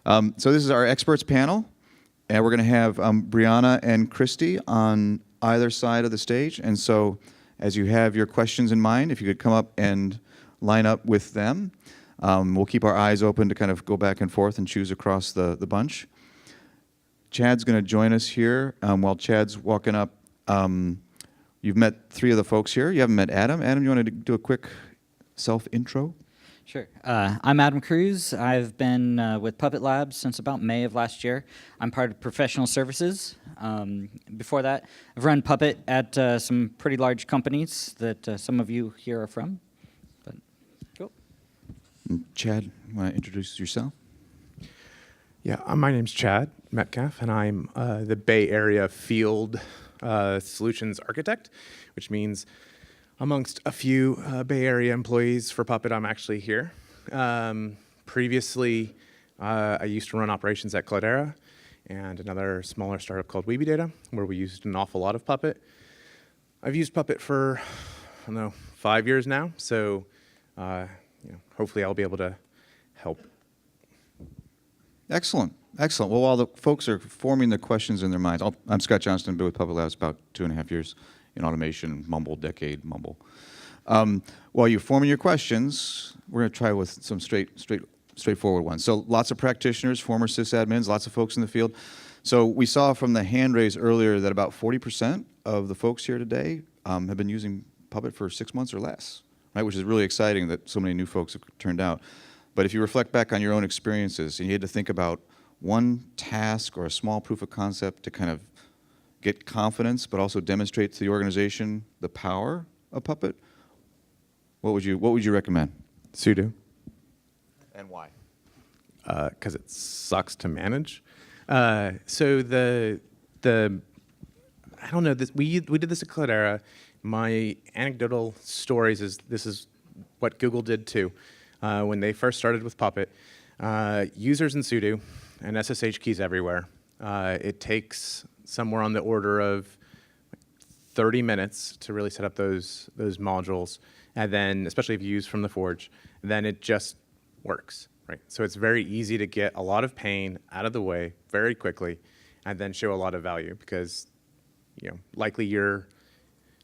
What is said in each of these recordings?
So this is our experts panel, and we're going to have Brianna and Christy on either side of the stage. And so as you have your questions in mind, if you could come up and line up with them. We'll keep our eyes open to kind of go back and forth and choose across the bunch. Chad's going to join us here. While Chad's walking up, you've met three of the folks here. You haven't met Adam. Adam, you want to do a quick self-intro? Sure. I'm Adam Cruz. I've been with Puppet Labs since about May of last year. I'm part of professional services. Before that, I've run Puppet at some pretty large companies that some of you here are from. But cool. Chad, you want to introduce yourself? Yeah, my name's Chad Metcalf, and I'm the Bay Area Field Solutions Architect, which means amongst a few Bay Area employees for Puppet, I'm actually here. Previously, I used to run operations at Cloudera and another smaller startup called Weeby Data, where we used an awful lot of Puppet. I've used Puppet for, I don't know, 5 years now, so hopefully I'll be able to help. Excellent. Excellent. Well, while the folks are forming the questions in their minds, I'm Scott Johnston, been with Puppet Labs about 2.5 years in automation, decade. While you're forming your questions, we're going to try with some straightforward ones. So lots of practitioners, former sysadmins, lots of folks in the field. So we saw from the hand raise earlier that about 40% of the folks here today have been using Puppet for 6 months or less, right? Which is really exciting that so many new folks have turned out. But if you reflect back on your own experiences and you had to think about one task or a small proof of concept to kind of get confidence, but also demonstrate to the organization the power of Puppet, what would you recommend? Sudo. And why? Because it sucks to manage. So the I don't know. We did this at Cloudera. My anecdotal stories is this is what Google did too. When they first started with Puppet, users in sudo and SSH keys everywhere. It takes somewhere on the order of 30 minutes to really set up those modules, and then especially if you use from the Forge, then it just works, right? So it's very easy to get a lot of pain out of the way very quickly, and then show a lot of value because, likely your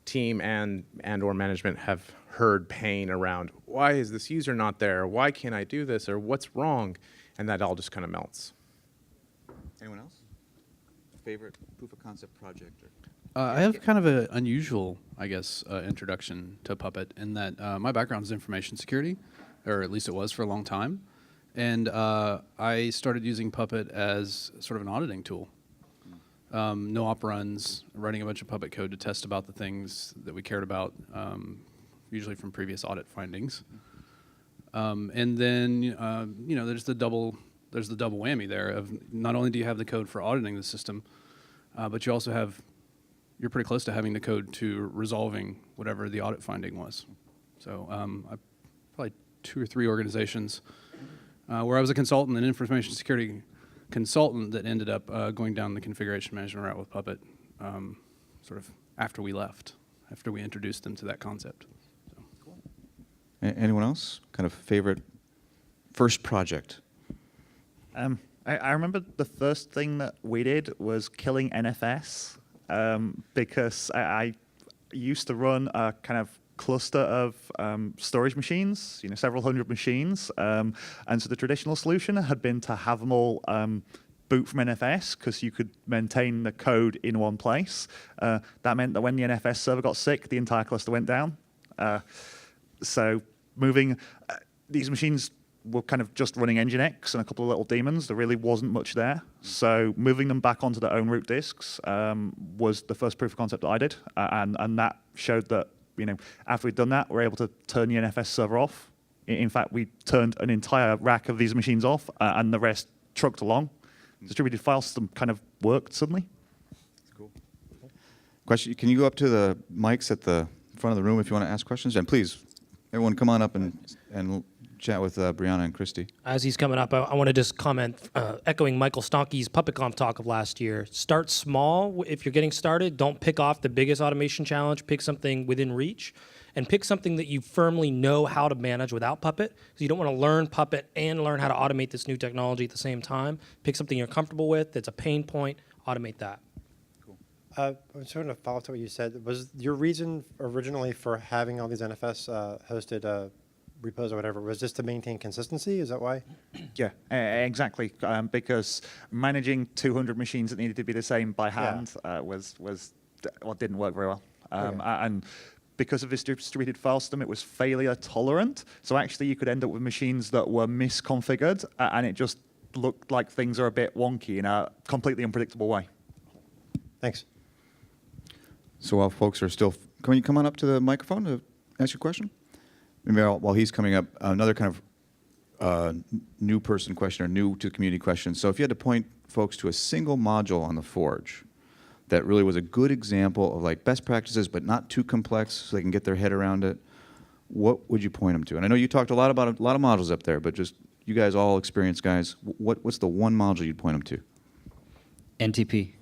team and or management have heard pain around why is this user not there? Why can't I do this? Or what's wrong? And that all just kind of melts. Anyone else? Favorite proof of concept project? I have kind of an unusual, introduction to Puppet in that my background is information security, or at least it was for a long time. And I started using Puppet as sort of an auditing tool. No op runs, writing a bunch of Puppet code to test about the things that we cared about, usually from previous audit findings. And then, there's the double whammy there of not only do you have the code for auditing the system, but you also you're pretty close to having the code to resolving whatever the audit finding was. So I probably 2 or 3 organizations where I was a consultant, an information security consultant that ended up going down the configuration management route with Puppet sort of after we left, after we introduced them to that concept. So. Cool. Anyone else? Kind of favorite first project? I remember the first thing that we did was killing NFS because I used to run a kind of cluster of storage machines, several hundred machines, and so the traditional solution had been to have them all boot from NFS because you could maintain the code in one place. That meant that when the NFS server got sick, the entire cluster went down. So moving these machines were kind of just running Nginx and a couple of little daemons. There really wasn't much there. So moving them back onto their own root disks was the first proof of concept that I did, and that showed that after we'd done that, we're able to turn the NFS server off. In fact, we turned an entire rack of these machines off, and the rest trucked along. Distributed file system kind of worked suddenly. That's cool. Question? Can you go up to the mics at the front of the room if you want to ask questions? And please, everyone, come on up and chat with Brianna and Christy. As he's coming up, I want to just comment, echoing Michael Stonkey's PuppetConf talk of last year. Start small if you're getting started. Don't pick off the biggest automation challenge. Pick something within reach, and pick something that you firmly know how to manage without Puppet. Because you don't want to learn Puppet and learn how to automate this new technology at the same time. Pick something you're comfortable with, that's a pain point, automate that. I'm sort of follow up to what you said. Was your reason originally for having all these NFS hosted repos or whatever, was just to maintain consistency? Is that why? Yeah, exactly. Because managing 200 machines that needed to be the same by hand didn't work very well. And because of this distributed file system, it was failure tolerant. So actually, you could end up with machines that were misconfigured, and it just looked like things are a bit wonky in a completely unpredictable way. Thanks. So while folks are still, can you come on up to the microphone to ask your question? Maybe while he's coming up, another kind of new person question or new to the community question. So if you had to point folks to a single module on the Forge that really was a good example of like best practices, but not too complex, so they can get their head around it, what would you point them to? And I know you talked a lot about a lot of modules up there, but just you guys, all experienced guys, what's the one module you'd point them to? NTP.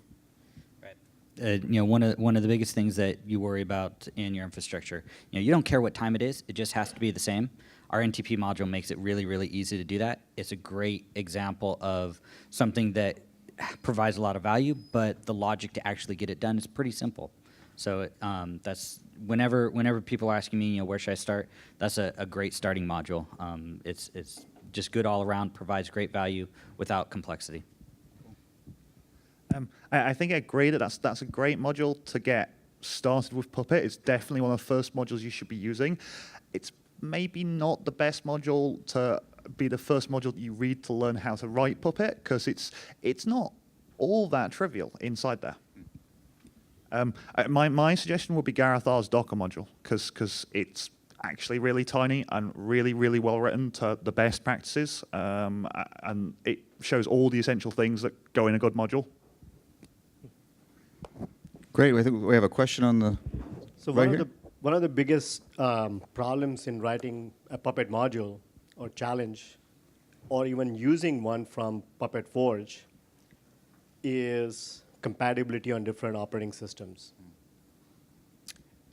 One of the biggest things that you worry about in your infrastructure, you don't care what time it is, it just has to be the same. Our NTP module makes it really, really easy to do that. It's a great example of something that provides a lot of value, but the logic to actually get it done is pretty simple. So that's whenever people are asking me, where should I start? That's a great starting module. It's just good all around, provides great value without complexity. I think I agree that that's a great module to get started with Puppet. It's definitely one of the first modules you should be using. It's maybe not the best module to be the first module that you read to learn how to write Puppet, because it's not all that trivial inside there. My suggestion would be Gareth R's Docker module, because it's actually really tiny and really, really well written to the best practices, and it shows all the essential things that go in a good module. Great. I think we have a question on the So right here. one of the biggest problems in writing a Puppet module or challenge, or even using one from Puppet Forge, is compatibility on different operating systems.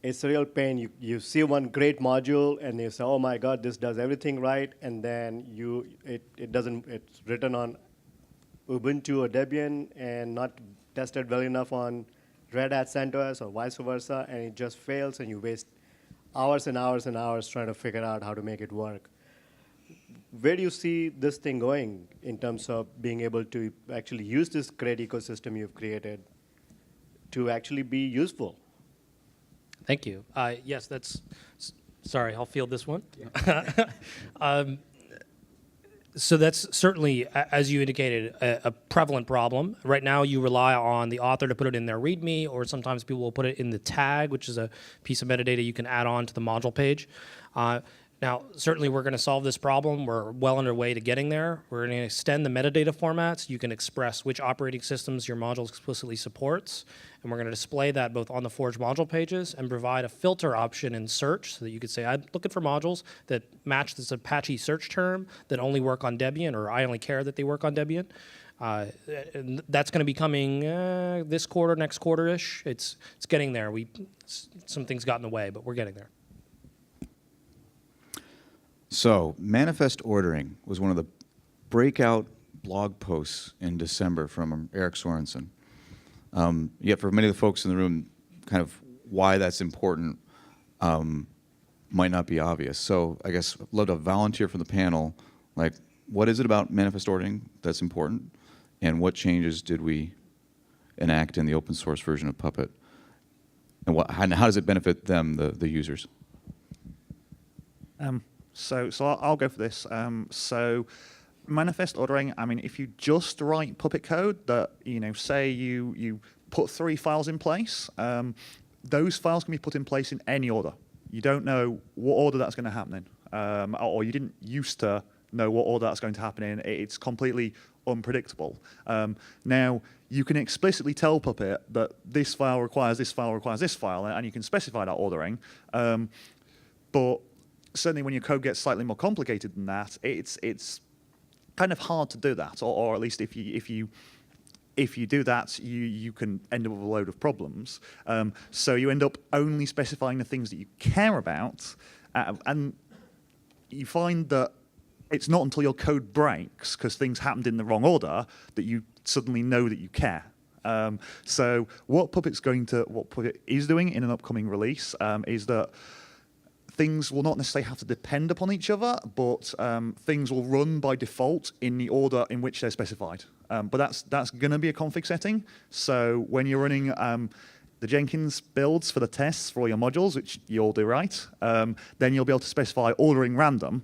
It's a real pain. You see one great module and you say, oh my God, this does everything right, and then it doesn't. It's written on Ubuntu or Debian and not tested well enough on Red Hat CentOS or vice versa, and it just fails, and you waste hours and hours and hours trying to figure out how to make it work. Where do you see this thing going in terms of being able to actually use this great ecosystem you've created to actually be useful? Thank you. Yes, sorry, I'll field this one. So that's certainly, as you indicated, a prevalent problem. Right now, you rely on the author to put it in their README, or sometimes people will put it in the tag, which is a piece of metadata you can add on to the module page. Now, certainly we're going to solve this problem. We're well underway to getting there. We're going to extend the metadata formats. You can express which operating systems your module explicitly supports, and we're going to display that both on the Forge module pages and provide a filter option in search so that you could say, I'm looking for modules that match this Apache search term that only work on Debian, or I only care that they work on Debian. And that's going to be coming this quarter, next quarter-ish. It's getting there. Some things got in the way, but we're getting there. So manifest ordering was one of the breakout blog posts in December from Eric Sorensen. Yet for many of the folks in the room, kind of why that's important might not be obvious. So I guess I'd love to volunteer from the panel, like what is it about manifest ordering that's important, and what changes did we enact in the open source version of Puppet, and how does it benefit them, the users? So I'll go for this. So manifest ordering, I mean, if you just write Puppet code that, say you put 3 files in place, those files can be put in place in any order. You don't know what order that's going to happen in, or you didn't used to know what order that's going to happen in. It's completely unpredictable. Now, you can explicitly tell Puppet that this file requires this file, and you can specify that ordering. But certainly when your code gets slightly more complicated than that, it's kind of hard to do that, or at least if you do that, you can end up with a load of problems. So you end up only specifying the things that you care about, and you find that it's not until your code breaks, because things happened in the wrong order, that you suddenly know that you care. So what Puppet is doing in an upcoming release is that things will not necessarily have to depend upon each other, but things will run by default in the order in which they're specified. But that's going to be a config setting. So when you're running the Jenkins builds for the tests for all your modules, which you all do right, then you'll be able to specify ordering random,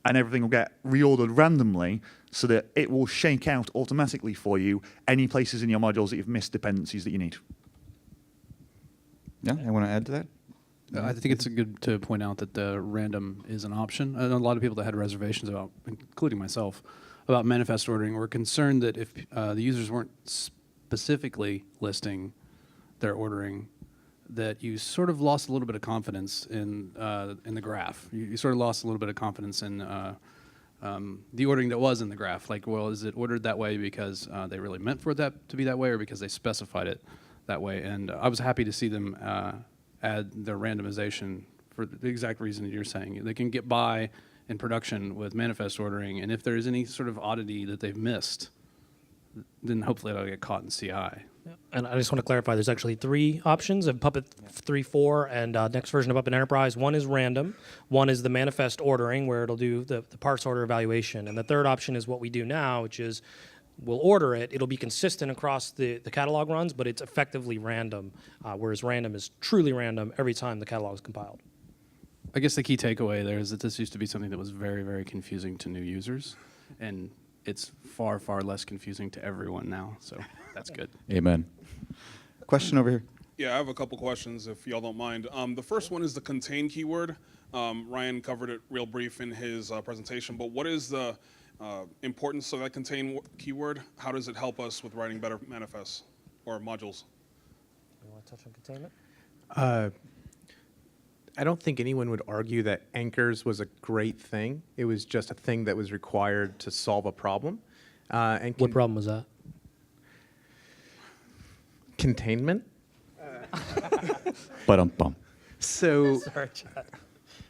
and everything will get reordered randomly so that it will shake out automatically for you any places in your modules that you've missed dependencies that you need. Yeah, I want to add to that. I think it's good to point out that the random is an option. I know a lot of people that had reservations about, including myself, about manifest ordering were concerned that if the users weren't specifically listing their ordering, that you sort of lost a little bit of confidence in the graph. You sort of lost a little bit of confidence in the ordering that was in the graph. Like, well, is it ordered that way because they really meant for that to be that way, or because they specified it that way? And I was happy to see them add their randomization for the exact reason that you're saying. They can get by in production with manifest ordering, and if there is any sort of oddity that they've missed, then hopefully it'll get caught in CI. And I just want to clarify, there's actually 3 options of Puppet 3.4 and next version of Puppet Enterprise. One is random. One is the manifest ordering, where it'll do the parse order evaluation. And the third option is what we do now, which is we'll order it. It'll be consistent across the catalog runs, but it's effectively random, whereas random is truly random every time the catalog is compiled. I guess the key takeaway there is that this used to be something that was very, very confusing to new users, and it's far, far less confusing to everyone now, so that's good. Amen. Question over here. Yeah, I have a couple questions, if y'all don't mind. The first one is the contain keyword. Ryan covered it real brief in his presentation, but what is the importance of that contain keyword? How does it help us with writing better manifests or modules? You want to touch on containment? I don't think anyone would argue that anchors was a great thing. It was just a thing that was required to solve a problem. What problem was that? Containment. Ba-dum-bum. So, Sorry, Chad.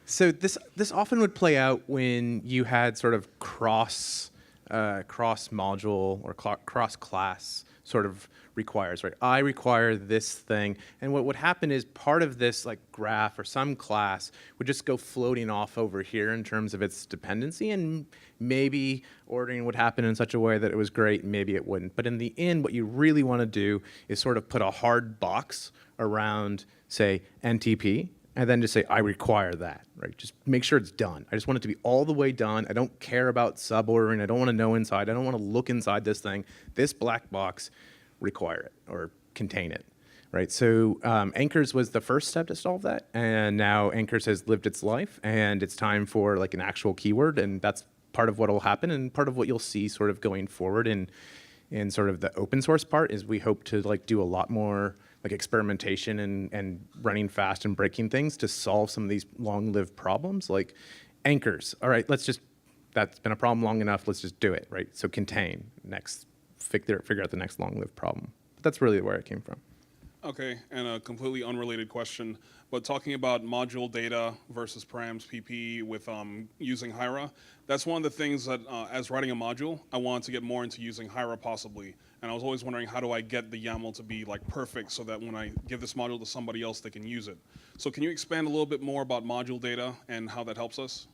so this often would play out when you had sort of cross module or cross class sort of requires, right? I require this thing, and what would happen is part of this like graph or some class would just go floating off over here in terms of its dependency, and maybe ordering would happen in such a way that it was great, and maybe it wouldn't. But in the end, what you really want to do is sort of put a hard box around, say, NTP, and then just say, I require that, right? Just make sure it's done. I just want it to be all the way done. I don't care about sub-ordering. I don't want to know inside. I don't want to look inside this thing. This black box, require it or contain it, right? So anchors was the first step to solve that, and now anchors has lived its life, and it's time for like an actual keyword, and that's part of what will happen, and part of what you'll see sort of going forward in sort of the open source part is we hope to like do a lot more like experimentation and running fast and breaking things to solve some of these long-lived problems like anchors. All right, that's been a problem long enough, let's just do it, right? So contain, next, figure out the next long-lived problem. But that's really where it came from. Okay, and a completely unrelated question, but talking about module data versus params PP with using Hira, that's one of the things that as writing a module, I wanted to get more into using Hira possibly. And I was always wondering, how do I get the YAML to be like perfect so that when I give this module to somebody else, they can use it? So can you expand a little bit more about module data and how that helps us?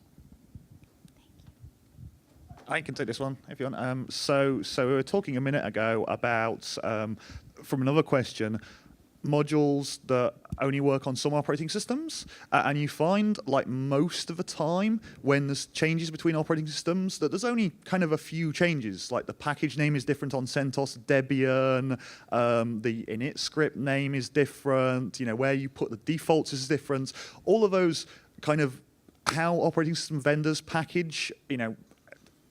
I can take this one if you want. So we were talking a minute ago about, from another question, modules that only work on some operating systems, and you find like most of the time when there's changes between operating systems that there's only kind of a few changes, like the package name is different on CentOS, Debian, the init script name is different, where you put the defaults is different, all of those kind of how operating system vendors package,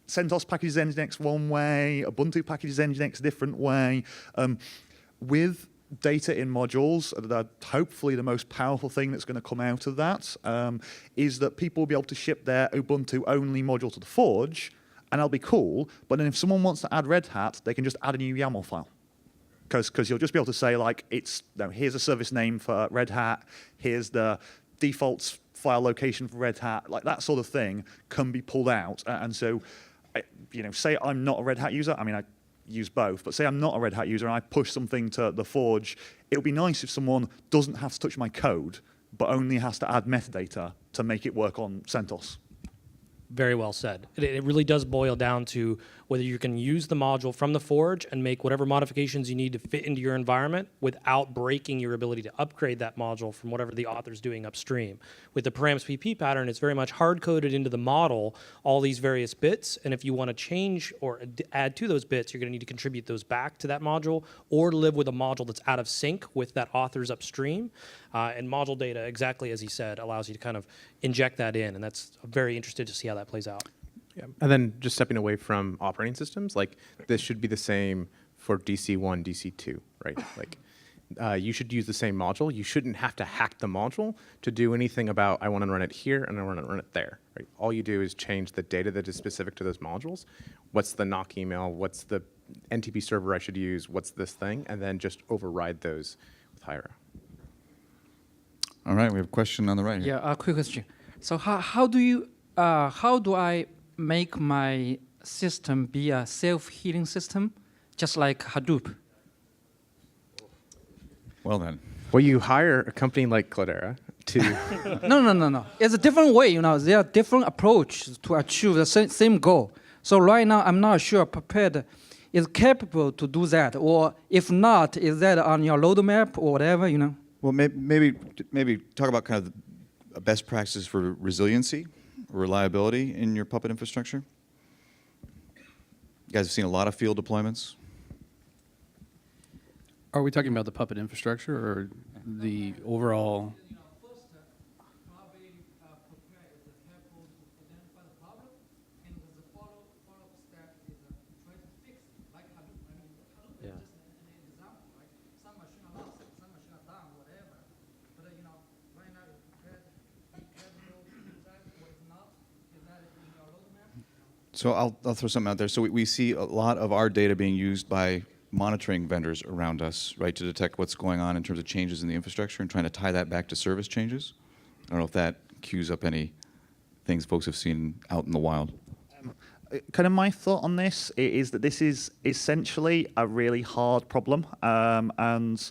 CentOS packages Nginx one way, Ubuntu packages Nginx a different way. With data in modules, hopefully the most powerful thing that's going to come out of that is that people will be able to ship their Ubuntu-only module to the Forge, and that'll be cool. But then if someone wants to add Red Hat, they can just add a new YAML file. Because you'll just be able to say, like, here's a service name for Red Hat, here's the default file location for Red Hat, like that sort of thing can be pulled out. And so, say I'm not a Red Hat user, I mean, I use both, but say I'm not a Red Hat user and I push something to the Forge, it would be nice if someone doesn't have to touch my code, but only has to add metadata to make it work on CentOS. Very well said. It really does boil down to whether you can use the module from the Forge and make whatever modifications you need to fit into your environment without breaking your ability to upgrade that module from whatever the author's doing upstream. With the params PP pattern, it's very much hard-coded into the model, all these various bits, and if you want to change or add to those bits, you're going to need to contribute those back to that module or live with a module that's out of sync with that author's upstream. And module data, exactly as he said, allows you to kind of inject that in, and that's very interested to see how that plays out. Yeah. And then just stepping away from operating systems, like this should be the same for DC1, DC2, right? Like you should use the same module. You shouldn't have to hack the module to do anything about, I want to run it here and I want to run it there, right? All you do is change the data that is specific to those modules. What's the knock email? What's the NTP server I should use? What's this thing? And then just override those with Hira. All right, we have a question on the right here. Yeah, a quick question. So how do I make my system be a self-healing system, just like Hadoop? Well then. Well, you hire a company like Cloudera to... No. It's a different way, There are different approaches to achieve the same goal. So right now, I'm not sure Puppet is capable to do that, or if not, is that on your roadmap or whatever, Well, maybe talk about kind of the best practices for resiliency, reliability in your Puppet infrastructure. You guys have seen a lot of field deployments. Are we talking about the Puppet infrastructure or the overall? So I'll throw something out there. So we see a lot of our data being used by monitoring vendors around us, right, to detect what's going on in terms of changes in the infrastructure and trying to tie that back to service changes. I don't know if that cues up any things folks have seen out in the wild. Kind of my thought on this is that this is essentially a really hard problem, and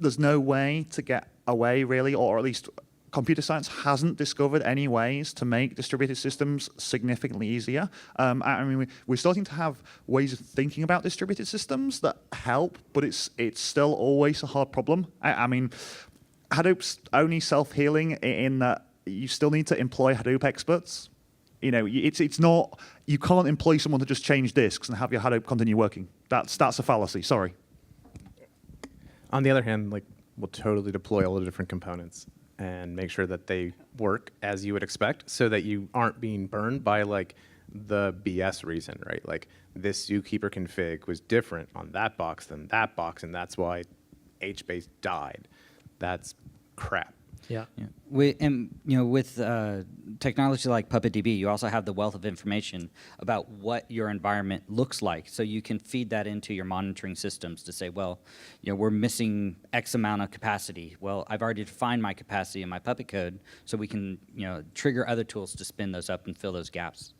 there's no way to get away, really, or at least computer science hasn't discovered any ways to make distributed systems significantly easier. I mean, we're starting to have ways of thinking about distributed systems that help, but it's still always a hard problem. I mean, Hadoop's only self-healing in that you still need to employ Hadoop experts. It's not, you can't employ someone to just change disks and have your Hadoop continue working. That's a fallacy, sorry. On the other hand, like, we'll totally deploy all the different components and make sure that they work as you would expect so that you aren't being burned by like the BS reason, right? Like this zookeeper config was different on that box than that box, and that's why HBase died. That's crap. Yeah. With technology like PuppetDB, you also have the wealth of information about what your environment looks like. So you can feed that into your monitoring systems to say, well, we're missing X amount of capacity. Well, I've already defined my capacity in my Puppet code, so we can trigger other tools to spin those up and fill those gaps.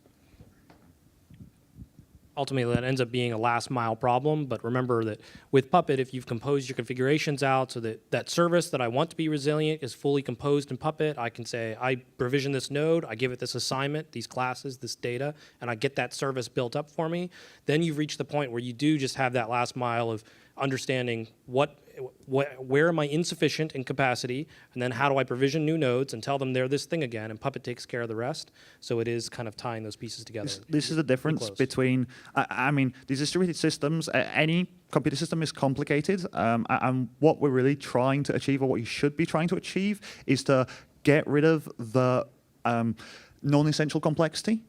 Ultimately, that ends up being a last mile problem. But remember that with Puppet, if you've composed your configurations out so that that service that I want to be resilient is fully composed in Puppet, I can say, I provision this node, I give it this assignment, these classes, this data, and I get that service built up for me. Then you've reached the point where you do just have that last mile of understanding where am I insufficient in capacity, and then how do I provision new nodes and tell them they're this thing again, and Puppet takes care of the rest. So it is kind of tying those pieces together. This is the difference between, I mean, these distributed systems, any computer system is complicated, and what we're really trying to achieve, or what you should be trying to achieve, is to get rid of the non-essential complexity.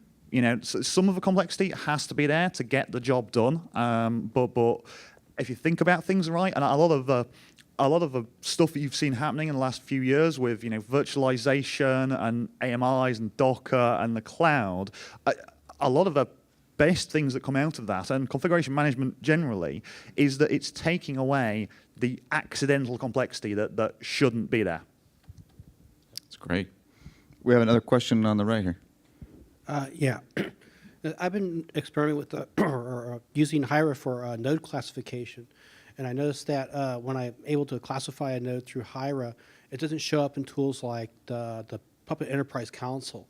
Some of the complexity has to be there to get the job done, but if you think about things right, and a lot of the stuff that you've seen happening in the last few years with virtualization and AMIs and Docker and the cloud, a lot of the best things that come out of that and configuration management generally is that it's taking away the accidental complexity that shouldn't be there. That's great. We have another question on the right here. Yeah. I've been experimenting with using Hira for node classification. And I noticed that when I'm able to classify a node through Hira, it doesn't show up in tools like the Puppet Enterprise Console.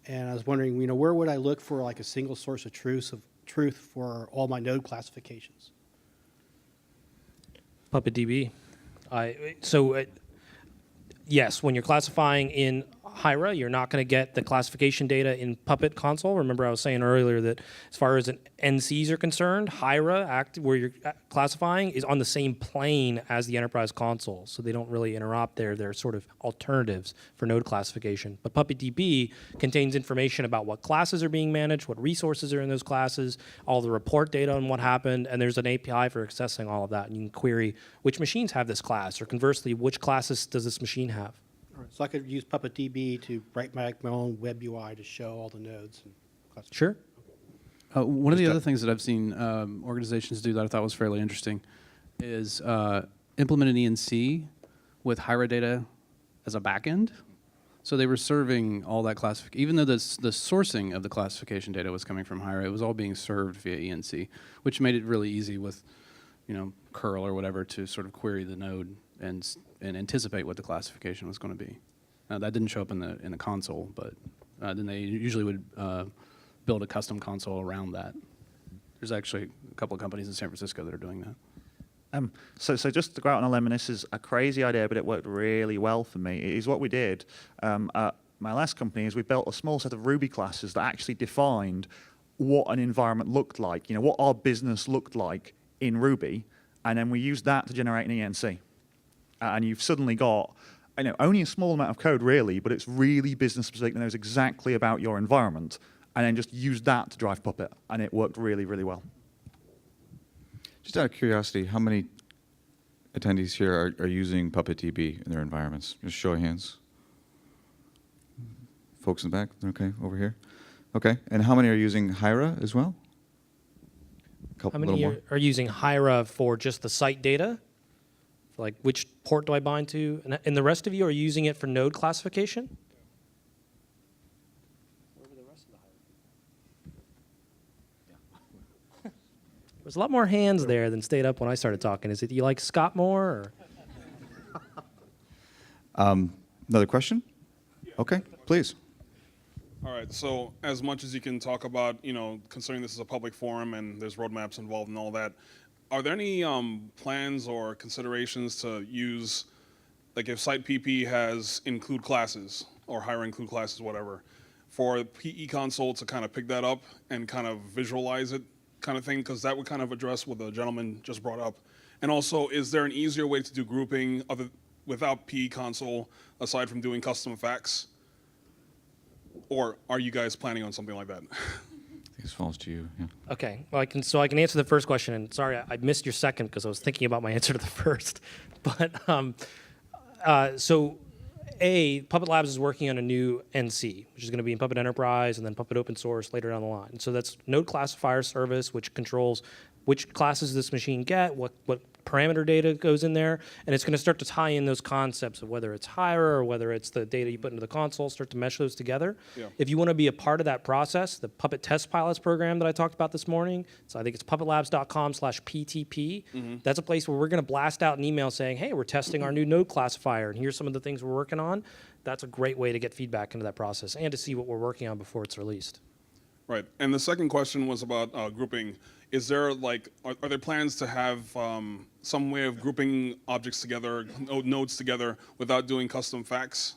And I was wondering, where would I look for like a single source of truth for all my node classifications? PuppetDB. Yes, when you're classifying in Hira, you're not going to get the classification data in Puppet console. Remember I was saying earlier that as far as NCs are concerned, Hira, where you're classifying, is on the same plane as the enterprise console. So they don't really interop there. They're sort of alternatives for node classification. But PuppetDB contains information about what classes are being managed, what resources are in those classes, all the report data on what happened, and there's an API for accessing all of that. And you can query which machines have this class, or conversely, which classes does this machine have. All right, so I could use PuppetDB to write my own web UI to show all the nodes. And classify. Sure. One of the other things that I've seen organizations do that I thought was fairly interesting is implement an ENC with Hira data as a backend. So they were serving all that classification, even though the sourcing of the classification data was coming from Hira, it was all being served via ENC, which made it really easy with, curl or whatever to sort of query the node and anticipate what the classification was going to be. That didn't show up in the console, but then they usually would build a custom console around that. There's actually a couple of companies in San Francisco that are doing that. So just to go out on a limb, and this is a crazy idea, but it worked really well for me, is what we did at my last company is we built a small set of Ruby classes that actually defined what an environment looked like, what our business looked like in Ruby, and then we used that to generate an ENC. And you've suddenly got only a small amount of code really, but it's really business specific that knows exactly about your environment, and then just use that to drive Puppet, and it worked really, really well. Just out of curiosity, how many attendees here are using PuppetDB in their environments? Just show of hands. Folks in the back, okay, over here. Okay, and how many are using Hira as well? How many are using Hira for just the site data? Like which port do I bind to? And the rest of you are using it for node classification? Where were the rest of the Hira? There's a lot more hands there than stayed up when I started talking. Is it you like Scott more? Or? Another question? Okay, please. All right, so as much as you can talk about, considering this is a public forum and there's roadmaps involved and all that, are there any plans or considerations to use, like if Site PP has include classes or Hira include classes, whatever, for PE console to kind of pick that up and kind of visualize it kind of thing? Because that would kind of address what the gentleman just brought up. And also, is there an easier way to do grouping without PE console aside from doing custom facts? Or are you guys planning on something like that? This falls to you. Yeah. Okay, well, I can answer the first question. And sorry, I missed your second because I was thinking about my answer to the first. But Puppet Labs is working on a new NC, which is going to be in Puppet Enterprise and then Puppet Open Source later down the line. So that's Node Classifier Service, which controls which classes this machine get, what parameter data goes in there, and it's going to start to tie in those concepts of whether it's Hira or whether it's the data you put into the console, start to mesh those together. Yeah. If you want to be a part of that process, the Puppet Test Pilots program that I talked about this morning, so I think it's puppetlabs.com/PTP, that's a place where we're going to blast out an email saying, hey, we're testing our new node classifier, and here's some of the things we're working on. That's a great way to get feedback into that process and to see what we're working on before it's released. Right, and the second question was about grouping. Is there are there plans to have some way of grouping objects together, nodes together, without doing custom facts?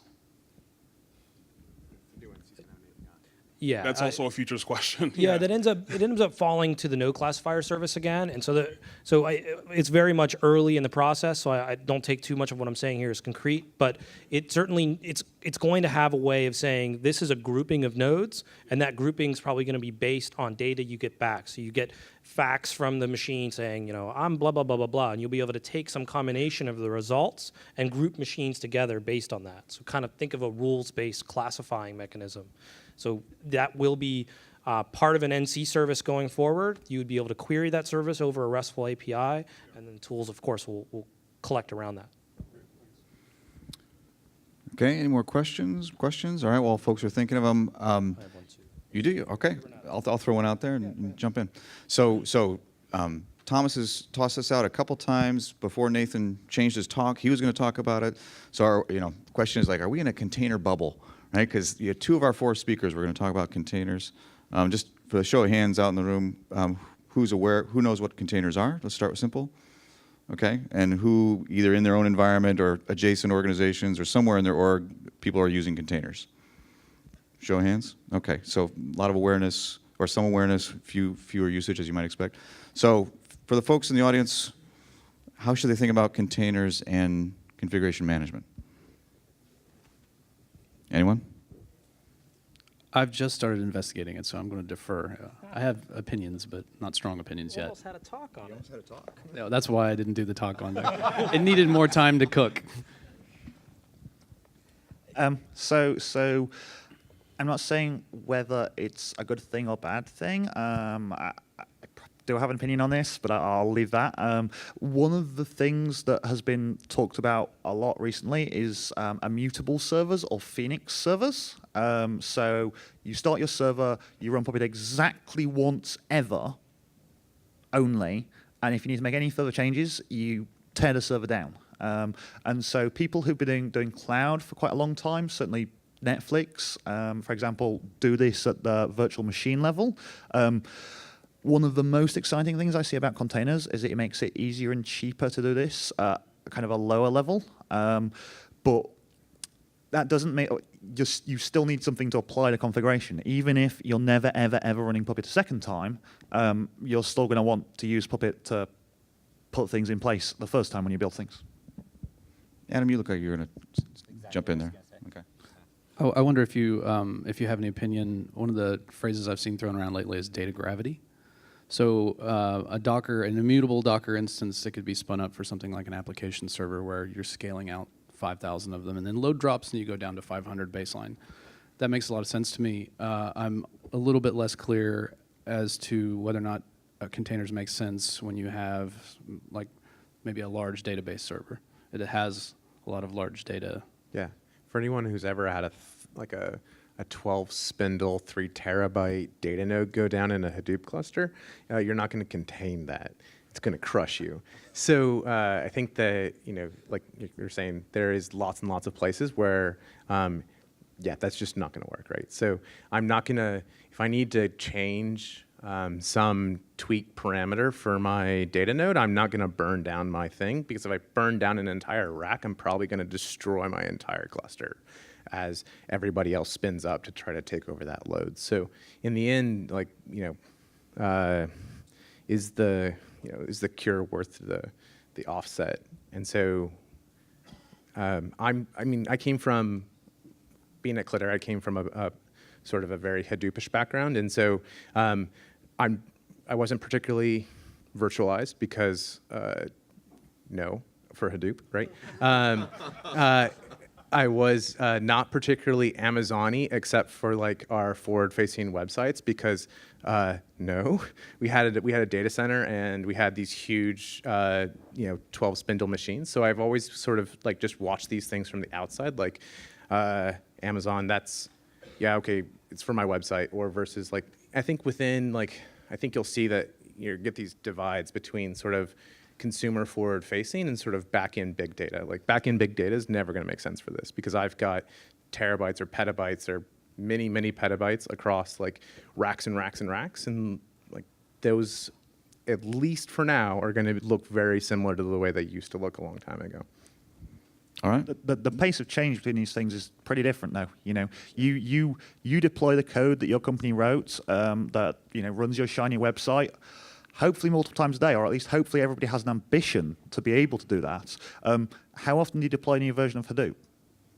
Yeah, that's also a futures question. Yeah, it ends up falling to the node classifier service again, and it's very much early in the process. So I don't take too much of what I'm saying here as concrete, but it's going to have a way of saying this is a grouping of nodes, and that grouping is probably going to be based on data you get back. So you get facts from the machine saying, you know, I'm blah, blah, blah, blah, blah. And you'll be able to take some combination of the results and group machines together based on that. So kind of think of a rules-based classifying mechanism. So that will be part of an NC service going forward. You would be able to query that service over a RESTful API, and then tools, of course, will collect around that. Okay, any more questions? All right, while folks are thinking of them. I have one too. You do? Okay. I'll throw one out there and jump in. So Thomas has tossed this out a couple times before Nathan changed his talk. He was going to talk about it. So our question is like, are we in a container bubble? Right? Because two of our four speakers were going to talk about containers. Just for the show of hands out in the room, who knows what containers are? Let's start with simple. Okay, and who either in their own environment or adjacent organizations or somewhere in their org, people are using containers. Show of hands. Okay, so a lot of awareness or some awareness, fewer usage as you might expect. So for the folks in the audience, how should they think about containers and configuration management? Anyone? I've just started investigating it, so I'm going to defer. I have opinions, but not strong opinions yet. Almost had a talk on it. No, that's why I didn't do the talk on that. It needed more time to cook. So I'm not saying whether it's a good thing or bad thing. I do have an opinion on this, but I'll leave that. One of the things that has been talked about a lot recently is immutable servers or Phoenix servers. So you start your server, you run Puppet exactly once ever, only, and if you need to make any further changes, you tear the server down. And so people who've been doing cloud for quite a long time, certainly Netflix, for example, do this at the virtual machine level. One of the most exciting things I see about containers is that it makes it easier and cheaper to do this at kind of a lower level. But that doesn't make you still need something to apply the configuration. Even if you're never, ever running Puppet a second time, you're still going to want to use Puppet to put things in place the first time when you build things. Adam, you look like you're going to jump in there. Okay. Oh, I wonder if you have any opinion. One of the phrases I've seen thrown around lately is data gravity. So an immutable Docker instance that could be spun up for something like an application server where you're scaling out 5,000 of them, and then load drops and you go down to 500 baseline. That makes a lot of sense to me. I'm a little bit less clear as to whether or not containers make sense when you have like maybe a large database server. It has a lot of large data. Yeah. For anyone who's ever had a 12 spindle, 3 terabyte data node go down in a Hadoop cluster, you're not going to contain that. It's going to crush you. So I think that, like you're saying, there is lots and lots of places where, that's just not going to work, right? So I'm not going to, if I need to change some tweak parameter for my data node, I'm not going to burn down my thing, because if I burn down an entire rack, I'm probably going to destroy my entire cluster as everybody else spins up to try to take over that load. So in the end, like, is the cure worth the offset? And so I came from being at Cloudera, I came from a sort of a very Hadoopish background, and so I wasn't particularly virtualized because no for Hadoop, right? I was not particularly Amazon-y except for like our forward-facing websites because no, we had a data center and we had these huge 12 spindle machines. So I've always sort of like just watched these things from the outside, like Amazon. That's okay. It's for my website, or versus like I think you'll see that you get these divides between sort of consumer forward facing and sort of back-end big data. Like back-end big data is never going to make sense for this because I've got terabytes or petabytes or many petabytes across like racks and racks and racks, and like those, at least for now, are going to look very similar to the way they used to look a long time ago. All right. The pace of change between these things is pretty different, though. You deploy the code that your company wrote that runs your shiny website, hopefully multiple times a day, or at least hopefully everybody has an ambition to be able to do that. How often do you deploy a new version of Hadoop?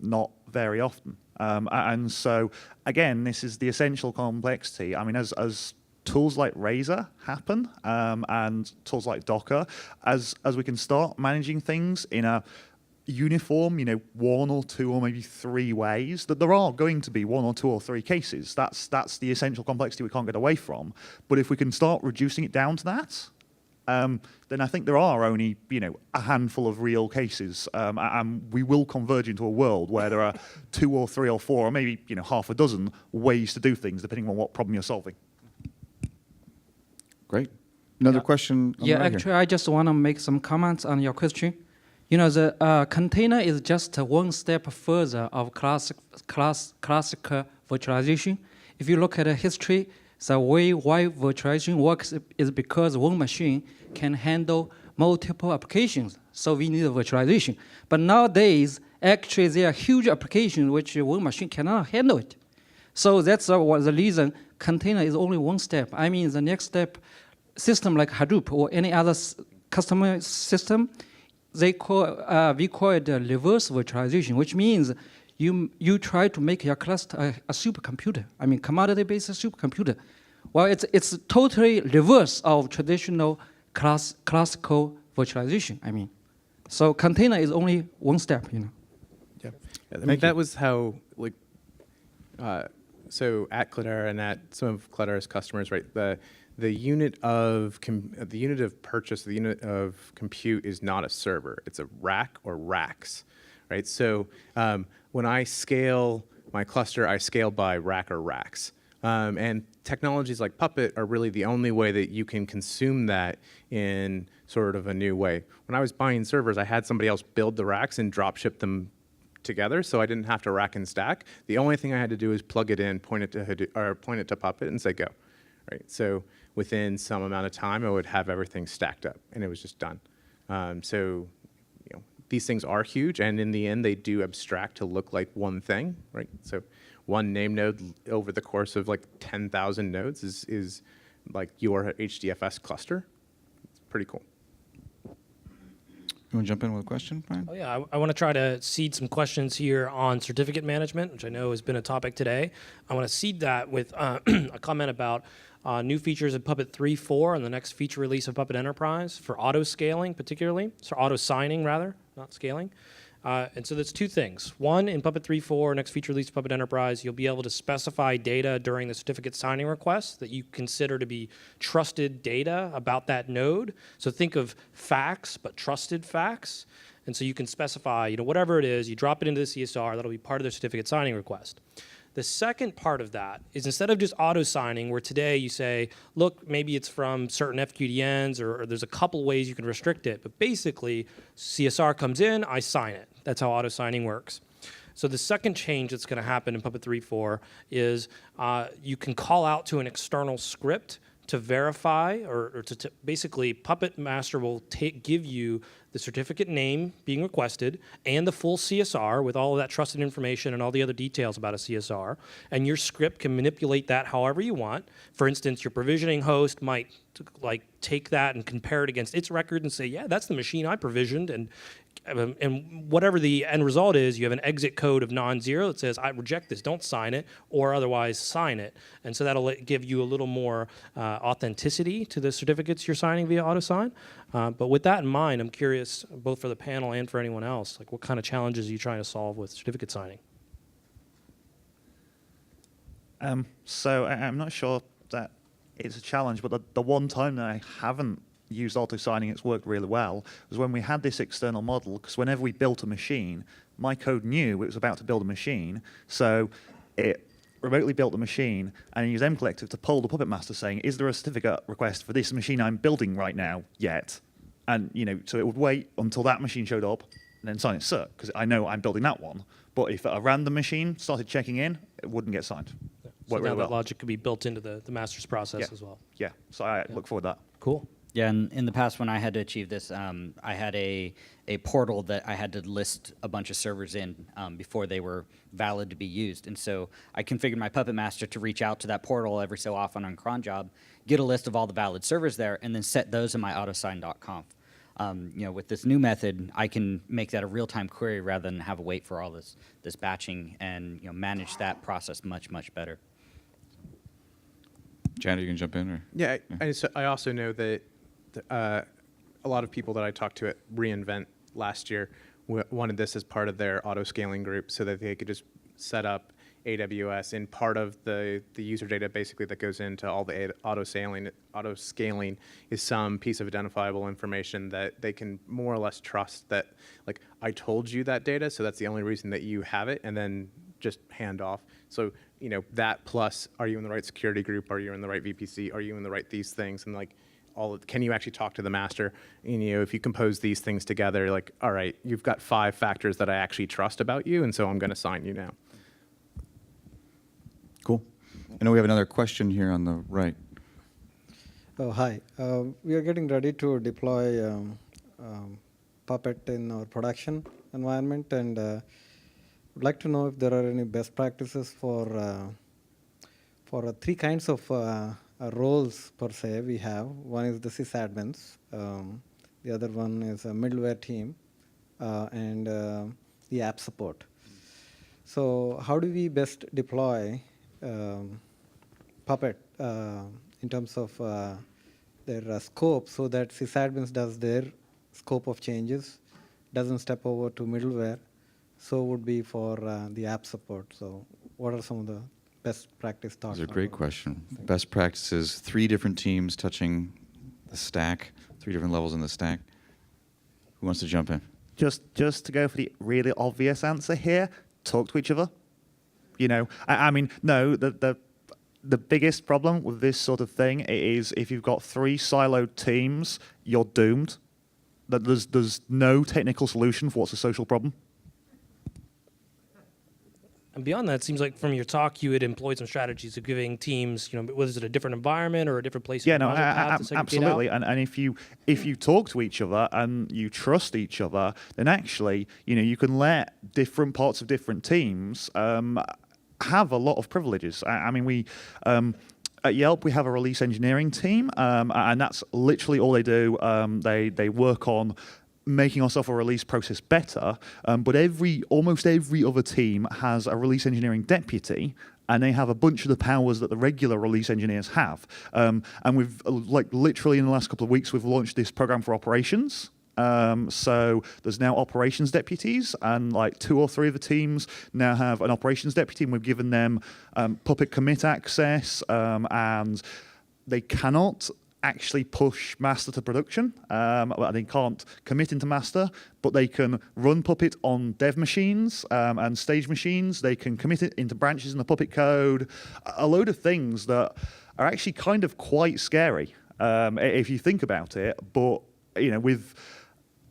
Not very often. And so, again, this is the essential complexity. I mean, as tools like Razor happen, and tools like Docker, as we can start managing things in a uniform, one or two or maybe three ways, that there are going to be one or two or three cases. That's the essential complexity we can't get away from. But if we can start reducing it down to that, then I think there are only, a handful of real cases, and we will converge into a world where there are 2 or 3 or 4 or maybe, half a dozen ways to do things depending on what problem you're solving. Great. Another question? on the Yeah, right here. actually, I just want to make some comments on your question. The container is just one step further of classical virtualization. If you look at the history, the way why virtualization works is because one machine can handle multiple applications. So we need a virtualization. But nowadays, actually, there are huge applications which one machine cannot handle it. So that's the reason container is only one step. I mean, the next step, system like Hadoop or any other customer system, we call it reverse virtualization, which means you try to make your cluster a supercomputer. I mean, commodity-based supercomputer. Well, it's totally reverse of traditional classical virtualization. I mean, so container is only one step. Yeah, I mean, that was how so at Cloudera and at some of Cloudera's customers, right? The unit of purchase, the unit of compute is not a server; it's a rack or racks, right? So when I scale my cluster, I scale by rack or racks, and technologies like Puppet are really the only way that you can consume that in sort of a new way. When I was buying servers, I had somebody else build the racks and drop ship them together, so I didn't have to rack and stack. The only thing I had to do is plug it in, point it to Puppet, and say go. Right. So within some amount of time, I would have everything stacked up, and it was just done. So these things are huge, and in the end, they do abstract to look like one thing. Right. So one name node over the course of like 10,000 nodes is like your HDFS cluster. It's pretty cool. You want to jump in with a question, Brian? Oh, yeah, I want to try to seed some questions here on certificate management, which I know has been a topic today. I want to seed that with a comment about new features in Puppet 3.4 and the next feature release of Puppet Enterprise for auto-scaling particularly, so auto-signing rather, not scaling. And so there's two things. One, in Puppet 3.4, next feature release of Puppet Enterprise, you'll be able to specify data during the certificate signing request that you consider to be trusted data about that node. So think of facts, but trusted facts. And so you can specify, whatever it is, you drop it into the CSR, that'll be part of the certificate signing request. The second part of that is instead of just auto-signing, where today you say, look, maybe it's from certain FQDNs, or there's a couple ways you can restrict it, but basically CSR comes in, I sign it. That's how auto-signing works. So the second change that's going to happen in Puppet 3.4 is you can call out to an external script to verify, or to basically Puppet Master will give you the certificate name being requested and the full CSR with all of that trusted information and all the other details about a CSR. And your script can manipulate that however you want. For instance, your provisioning host might take that and compare it against its record and say, yeah, that's the machine I provisioned. And whatever the end result is, you have an exit code of non-zero that says, I reject this, don't sign it, or otherwise sign it. And so that'll give you a little more authenticity to the certificates you're signing via AutoSign. But with that in mind, I'm curious, both for the panel and for anyone else, what kind of challenges are you trying to solve with certificate signing? So I'm not sure that it's a challenge, but the one time that I haven't used auto-signing, it's worked really well, was when we had this external model, because whenever we built a machine, my code knew it was about to build a machine, so it remotely built the machine and used mcollective to poll the Puppet Master saying, is there a certificate request for this machine I'm building right now yet? And so it would wait until that machine showed up and then sign it cert, because I know I'm building that one. But if a random machine started checking in, it wouldn't get signed. So now that logic could be built into the master's process as well. Yeah, so I look forward to that. Cool. Yeah, and in the past when I had to achieve this, I had a portal that I had to list a bunch of servers in before they were valid to be used. And so I configured my Puppet Master to reach out to that portal every so often on cron job, get a list of all the valid servers there, and then set those in my autosign.conf. With this new method, I can make that a real-time query rather than have to wait for all this batching and manage that process much, much better. Janet, you can jump in, or Yeah, I also know that a lot of people that I talked to at reInvent last year wanted this as part of their auto-scaling group so that they could just set up AWS in part of the user data basically that goes into all the auto-scaling is some piece of identifiable information that they can more or less trust that, like, I told you that data, so that's the only reason that you have it, and then just hand off. So, you know, that plus, are you in the right security group? Are you in the right VPC? Are you in the right these things? And like, can you actually talk to the master? And, you know, if you compose these things together, like, all right, you've got 5 factors that I actually trust about you, and so I'm going to sign you now. cool. I know we have another question here on the right. Oh, hi. We are getting ready to deploy Puppet in our production environment, and would like to know if there are any best practices for 3 kinds of roles per se we have. One is the sysadmins, the other one is a middleware team, and the app support. So how do we best deploy Puppet in terms of their scope so that sysadmins does their scope of changes, doesn't step over to middleware, so would be for the app support. So what are some of the best practice thoughts? That's a great question. Best practices, 3 different teams touching the stack, 3 different levels in the stack. Who wants to jump in? Just to go for the really obvious answer here, talk to each other. You know, I mean, no, the biggest problem with this sort of thing is if you've got 3 siloed teams, you're doomed. That there's no technical solution for what's a social problem. And beyond that, it seems like from your talk, you had employed some strategies of giving teams, you know, was it a different environment or a different place? Yeah, in the no, project path to segregate absolutely. out? And if you talk to each other and you trust each other, then actually, you know, you can let different parts of different teams have a lot of privileges. I mean, we at Yelp we have a release engineering team, and that's literally all they do. They work on making our software release process better, but almost every other team has a release engineering deputy, and they have a bunch of the powers that the regular release engineers have. And we've, like, literally in the last couple of weeks, we've launched this program for operations. So there's now operations deputies, and like 2 or 3 of the teams now have an operations deputy, and we've given them Puppet commit access, and they cannot actually push master to production. They can't commit into master, but they can run Puppet on dev machines and stage machines. They can commit it into branches in the Puppet code, a load of things that are actually kind of quite scary if you think about it. But, you know,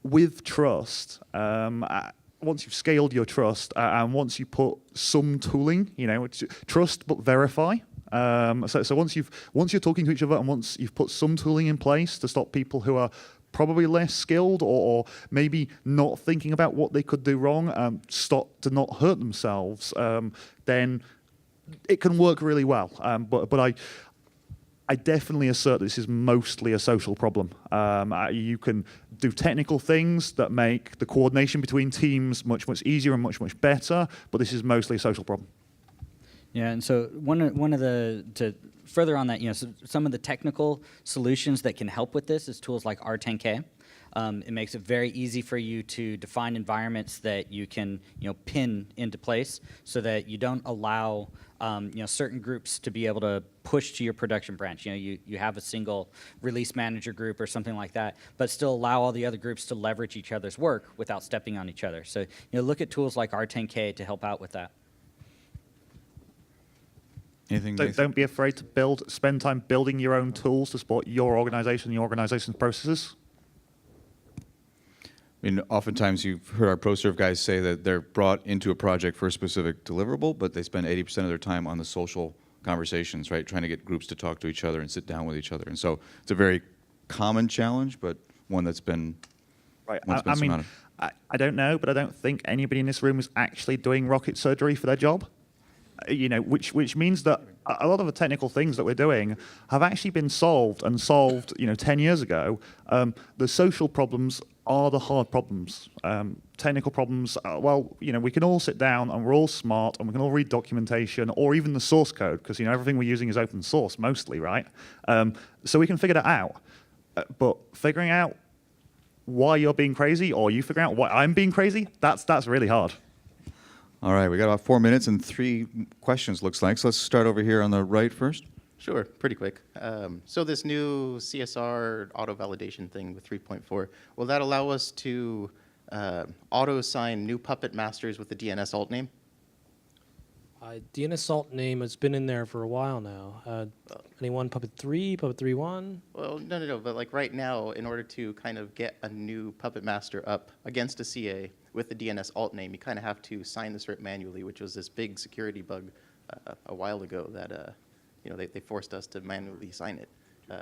with trust, once you've scaled your trust and once you put some tooling, you know, it's trust but verify. So once you're talking to each other and once you've put some tooling in place to stop people who are probably less skilled or maybe not thinking about what they could do wrong, stop to not hurt themselves, then it can work really well. But I definitely assert this is mostly a social problem. You can do technical things that make the coordination between teams much, much easier and much, much better, but this is mostly a social problem. Yeah, and so one of the, to further on that, you know, so some of the technical solutions that can help with this is tools like R10K. It makes it very easy for you to define environments that you can, you know, pin into place so that you don't allow, you know, certain groups to be able to push to your production branch. You know, you have a single release manager group or something like that, but still allow all the other groups to leverage each other's work without stepping on each other. So, you know, look at tools like R10K to help out with that. Anything? Don't be afraid to spend time building your own tools to support your organization, your organization's processes. I mean, oftentimes you've heard our ProServe guys say that they're brought into a project for a specific deliverable, but they spend 80% of their time on the social conversations, right? Trying to get groups to talk to each other and sit down with each other. And so it's a very common challenge, but one that's been, right. I mean, I don't know, but I don't think anybody in this room is actually doing rocket surgery for their job. You know, which means that a lot of the technical things that we're doing have actually been solved, you know, 10 years ago. The social problems are the hard problems. Technical problems, well, we can all sit down and we're all smart and we can all read documentation or even the source code because, everything we're using is open source mostly, right? So we can figure that out. But figuring out why you're being crazy or you figuring out why I'm being crazy, that's really hard. All right, we got about 4 minutes and 3 questions, looks like. So let's start over here on the right first. Sure, pretty quick. So this new CSR auto-validation thing with 3.4, will that allow us to auto-assign new Puppet masters with the DNS alt name? DNS alt name has been in there for a while now. Anyone Puppet 3, Puppet 3.1? Well, no, but like right now, in order to kind of get a new Puppet master up against a CA with the DNS alt name, you kind of have to sign the cert manually, which was this big security bug a while ago that they forced us to manually sign it.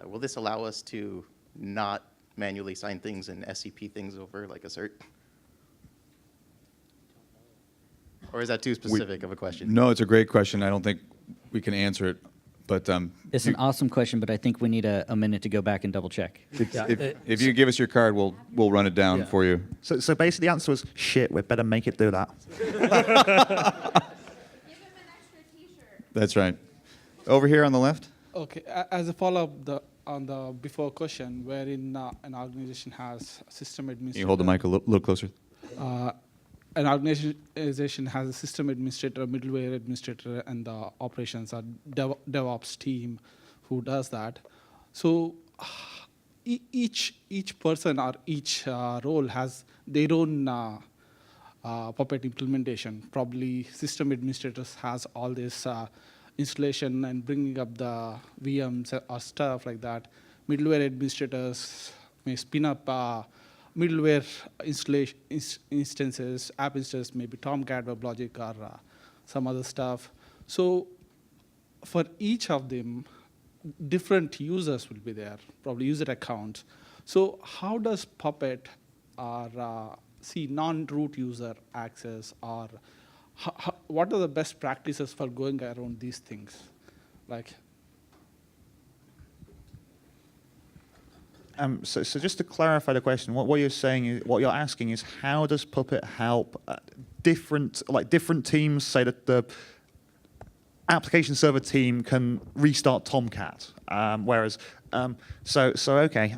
Will this allow us to not manually sign things and SCP things over like a cert? Or is that too specific of a question? No, it's a great question. I don't think we can answer it, but It's an awesome question, but I think we need a minute to go back and double check. if you give us your card, we'll run it down for you. So basically the answer was, shit, we better make it do that. That's right. Over here on the left. Okay, as a follow-up on the before question, wherein an organization has a system administrator. Can you hold the mic a little closer? An organization has a system administrator, a middleware administrator, and the operations or DevOps team who does that. So each person or each role has their own Puppet implementation. Probably system administrators has all this installation and bringing up the VMs or stuff like that. Middleware administrators may spin up middleware installation instances, app instances, maybe Tomcat, WebLogic, or some other stuff. So for each of them, different users will be there, probably user accounts. So how does Puppet or see non-root user access, or what are the best practices for going around these things? So just to clarify the question, what you're saying is, what you're asking is, how does Puppet help different teams? Say that the application server team can restart Tomcat, whereas okay.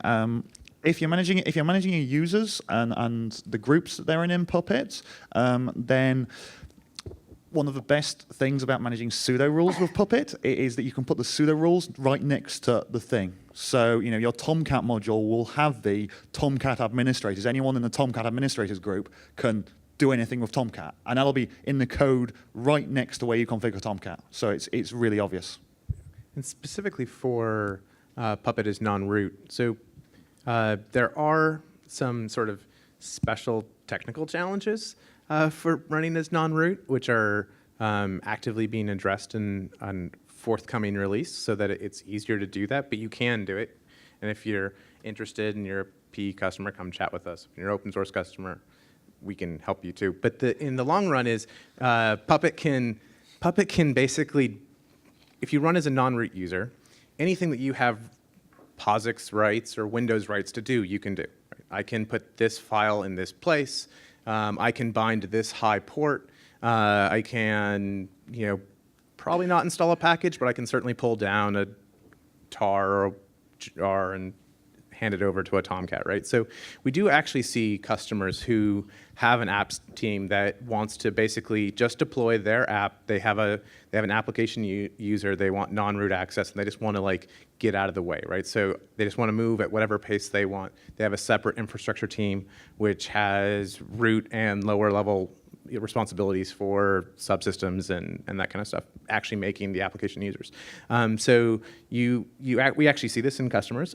If you're managing your users and the groups that they're in Puppet, then one of the best things about managing pseudo rules with Puppet is that you can put the pseudo rules right next to the thing. So your Tomcat module will have the Tomcat administrators. Anyone in the Tomcat administrators group can do anything with Tomcat, and that'll be in the code right next to where you configure Tomcat. So it's really obvious. And specifically for Puppet as non-root, so there are some sort of special technical challenges for running as non-root, which are actively being addressed on forthcoming release so that it's easier to do that, but you can do it. And if you're interested and you're a PE customer, come chat with us. If you're an open source customer, we can help you too. But in the long run is Puppet can basically, if you run as a non-root user, anything that you have POSIX rights or Windows rights to do, you can do. Right? I can put this file in this place. I can bind to this high port. I can, probably not install a package, but I can certainly pull down a tar or a jar and hand it over to a Tomcat, right? So we do actually see customers who have an apps team that wants to basically just deploy their app. They have an application user. They want non-root access, and they just want to get out of the way, right? So they just want to move at whatever pace they want. They have a separate infrastructure team which has root and lower level responsibilities for subsystems and that kind of stuff, actually making the application users. So we actually see this in customers.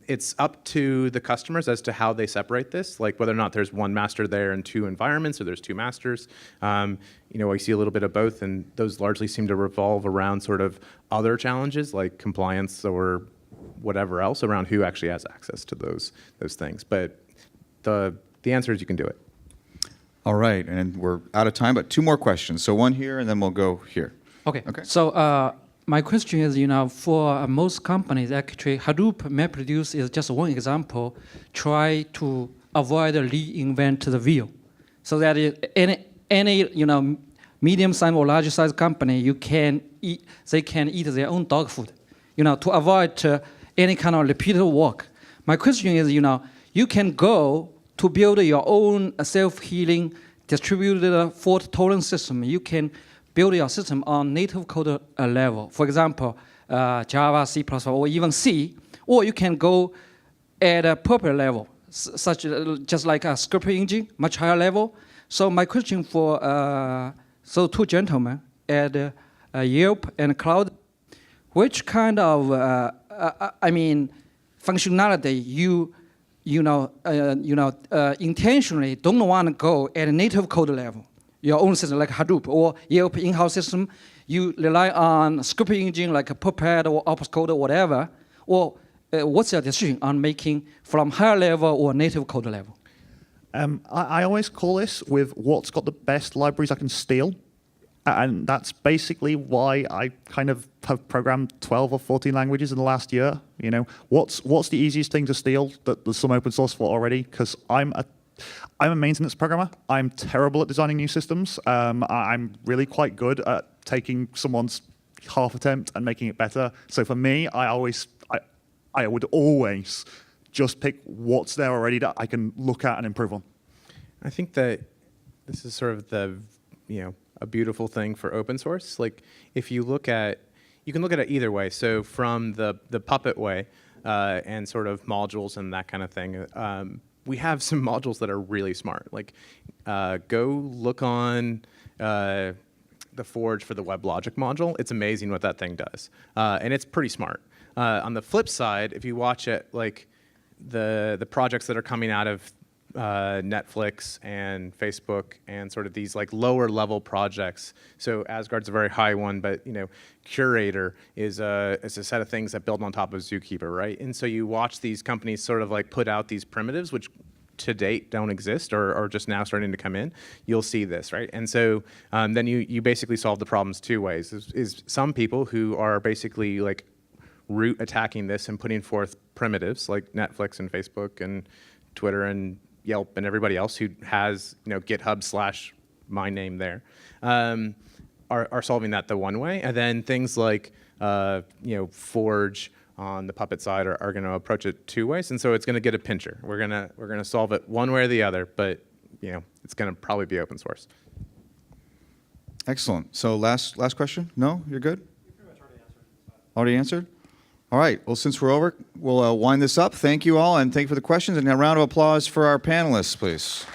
It's up to the customers as to how they separate this, like whether or not there's one master there and two environments, or there's two masters. I see a little bit of both, and those largely seem to revolve around sort of other challenges like compliance or whatever else around who actually has access to those things. But the answer is you can do it. All right, and we're out of time, but 2 more questions. So one here, and then we'll go here. Okay. So my question is, for most companies, actually, Hadoop MapReduce is just one example. Try to avoid reinvent the wheel. So that any medium-sized or large-sized company, they can eat their own dog food, to avoid any kind of repeated work. My question is, you can go to build your own self-healing distributed fault-tolerant system. You can build your system on native code level. For example, Java, C++, or even C. Or you can go at a Puppet level, just like a scripting engine, much higher level. So my question for two gentlemen at Yelp and Cloud, which kind of functionality you intentionally don't want to go at a native code level, your own system like Hadoop or Yelp in-house system, you rely on scripting engine like a Puppet or OpsCode or whatever, or what's your decision on making from higher level or native code level? I always call this with what's got the best libraries I can steal. And that's basically why I kind of have programmed 12 or 14 languages in the last year. What's the easiest thing to steal that there's some open source for already? Because I'm a maintenance programmer. I'm terrible at designing new systems. I'm really quite good at taking someone's half attempt and making it better. So for me, I would always just pick what's there already that I can look at and improve on. I think that this is sort of a beautiful thing for open source. Like if you can look at it either way. So from the Puppet way and sort of modules and that kind of thing, we have some modules that are really smart. Like go look on the Forge for the WebLogic module. It's amazing what that thing does. And it's pretty smart. On the flip side, if you watch it, like the projects that are coming out of Netflix and Facebook and sort of these like lower level projects. So Asgard's a very high one, but Curator is a set of things that build on top of Zookeeper, right? And so you watch these companies sort of like put out these primitives, which to date don't exist or are just now starting to come in. You'll see this, right? And so then you basically solve the problems two ways. Is some people who are basically like root attacking this and putting forth primitives like Netflix and Facebook and Twitter and Yelp and everybody else who has GitHub / my name there are solving that the one way, and then things like Forge on the Puppet side are going to approach it two ways, and so it's going to get a pincher. We're gonna solve it one way or the other, but it's going to probably be open source. Excellent. So last question? No, you're good. You pretty much already answered. All right. Well, since we're over, we'll wind this up. Thank you all, and thank you for the questions. And a round of applause for our panelists, please.